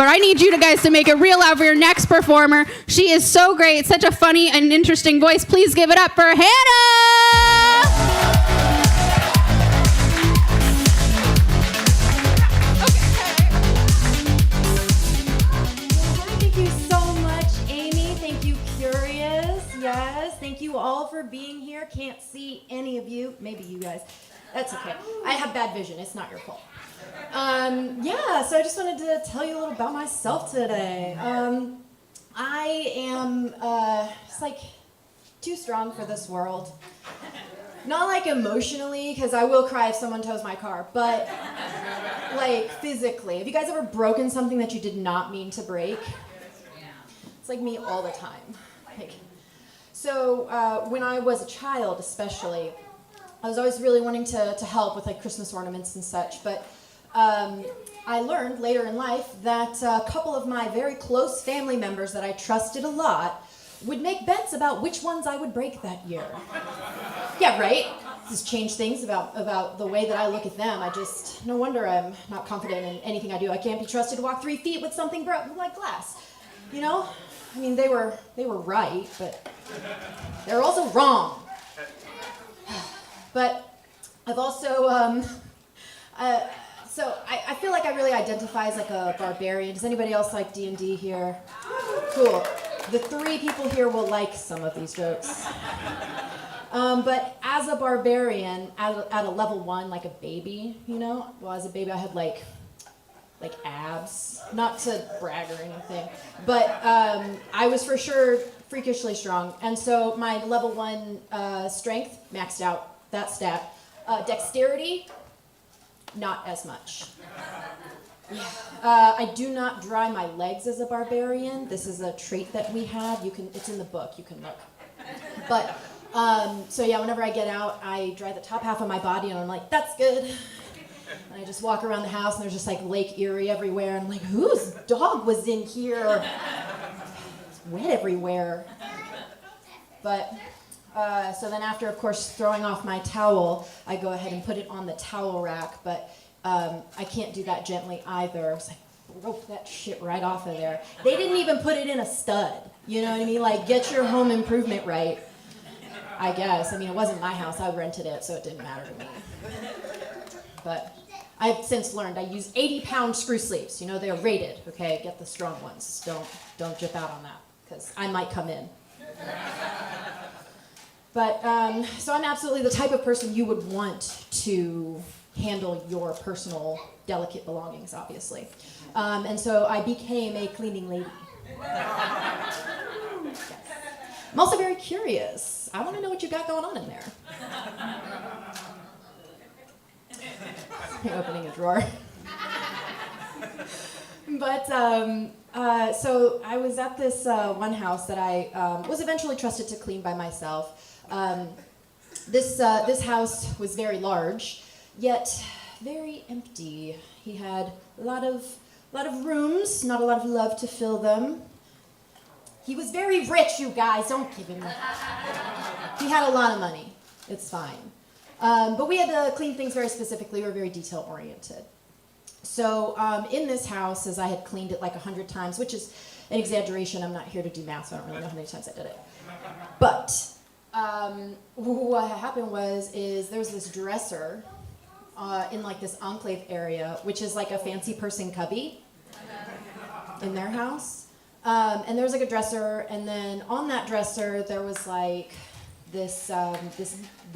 but I need you guys to make it real loud for your next performer. She is so great, such a funny and interesting voice. Please give it up for Hannah! Yes, thank you all for being here. Can't see any of you. Maybe you guys. That's okay. I have bad vision. It's not your fault. Yeah, so I just wanted to tell you a little about myself today. I am just like too strong for this world. Not like emotionally, because I will cry if someone tows my car, but like physically. Have you guys ever broken something that you did not mean to break? It's like me all the time. So when I was a child especially, I was always really wanting to help with like Christmas ornaments and such, but I learned later in life that a couple of my very close family members that I trusted a lot would make bets about which ones I would break that year. Yeah, right? This changed things about the way that I look at them. No wonder I'm not confident in anything I do. I can't be trusted to walk 3 feet with something broken like glass, you know? I mean, they were right, but they're also wrong. But I've also, so I feel like I really identify as like a barbarian. Does anybody else like D&D here? Cool. The 3 people here will like some of these jokes. But as a barbarian, at a level 1, like a baby, you know? Well, as a baby, I had like abs, not to brag or anything, but I was for sure freakishly strong, and so my level 1 strength maxed out that stat. Dexterity, not as much. Yeah. I do not dry my legs as a barbarian. This is a trait that we have. It's in the book. You can look. But so yeah, whenever I get out, I dry the top half of my body, and I'm like, that's good. And I just walk around the house, and there's just like Lake Erie everywhere. And I'm like, whose dog was in here? It's wet everywhere. But, so then after, of course, throwing off my towel, I go ahead and put it on the towel rack. But I can't do that gently either. It's like, rope that shit right off of there. They didn't even put it in a stud. You know what I mean? Like, get your home improvement right, I guess. I mean, it wasn't my house. I rented it, so it didn't matter to me. But I've since learned I use 80-pound screw sleeves. You know, they're rated, okay? Get the strong ones. Don't jip out on that, because I might come in. But, so I'm absolutely the type of person you would want to handle your personal, delicate belongings, obviously. And so I became a cleaning lady. Yes. I'm also very curious. I want to know what you got going on in there. Opening a drawer. But so I was at this one house that I was eventually trusted to clean by myself. This house was very large, yet very empty. He had a lot of rooms, not a lot of love to fill them. He was very rich, you guys. Don't give him that. He had a lot of money. It's fine. But we had to clean things very specifically. We were very detail-oriented. So in this house, as I had cleaned it like 100 times, which is an exaggeration. I'm not here to do math, so I don't really know how many times I did it. But what happened is there's this dresser in like this enclave area, which is like a fancy person cubby in their house. And there was like a dresser, and then on that dresser there was like this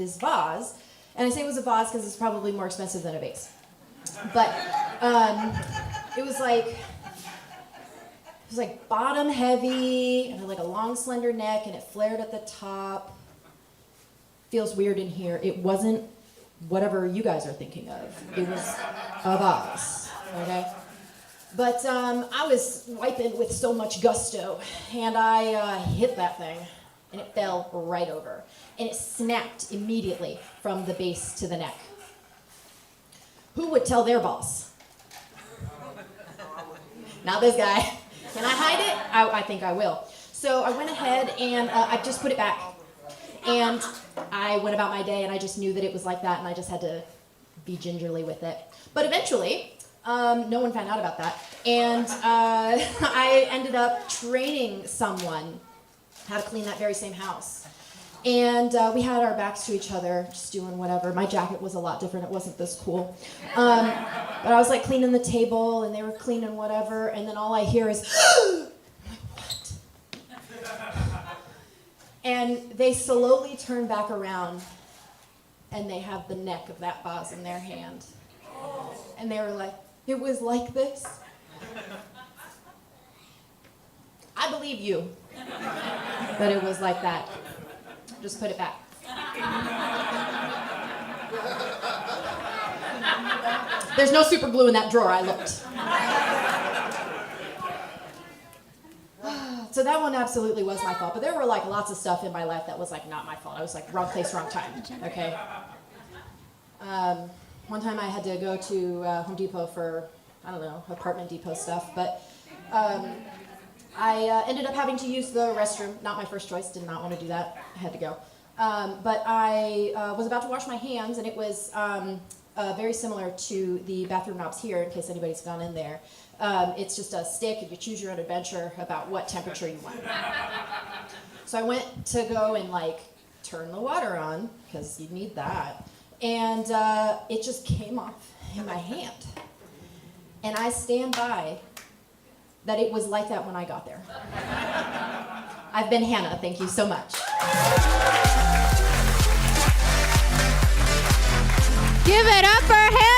vase. And I say it was a vase because it's probably more expensive than a vase. But it was like bottom heavy and had like a long slender neck, and it flared at the top. Feels weird in here. It wasn't whatever you guys are thinking of. It was a vase, okay? But I was wiping with so much gusto, and I hit that thing, and it fell right over. And it snapped immediately from the base to the neck. Who would tell their boss? Not this guy. Can I hide it? I think I will. So I went ahead and I just put it back. And I went about my day, and I just knew that it was like that, and I just had to be gingerly with it. But eventually, no one found out about that. And I ended up training someone how to clean that very same house. And we had our backs to each other, just doing whatever. My jacket was a lot different. It wasn't this cool. But I was like cleaning the table, and they were cleaning whatever, and then all I hear is, I'm like, what? And they slowly turn back around, and they have the neck of that vase in their hand. And they were like, it was like this? I believe you. But it was like that. Just put it back. There's no super glue in that drawer, I looked. So that one absolutely was my fault. But there were like lots of stuff in my life that was like not my fault. I was like wrong place, wrong time, okay? One time I had to go to Home Depot for, I don't know, apartment depot stuff, but I ended up having to use the restroom. Not my first choice, did not want to do that. I had to go. But I was about to wash my hands, and it was very similar to the bathroom knobs here, in case anybody's gone in there. It's just a stick, and you choose your own adventure about what temperature you want. So I went to go and like turn the water on, because you need that. And it just came off in my hand. And I stand by that it was like that when I got there. I've been Hannah. Thank you so much. Give it up for Hannah!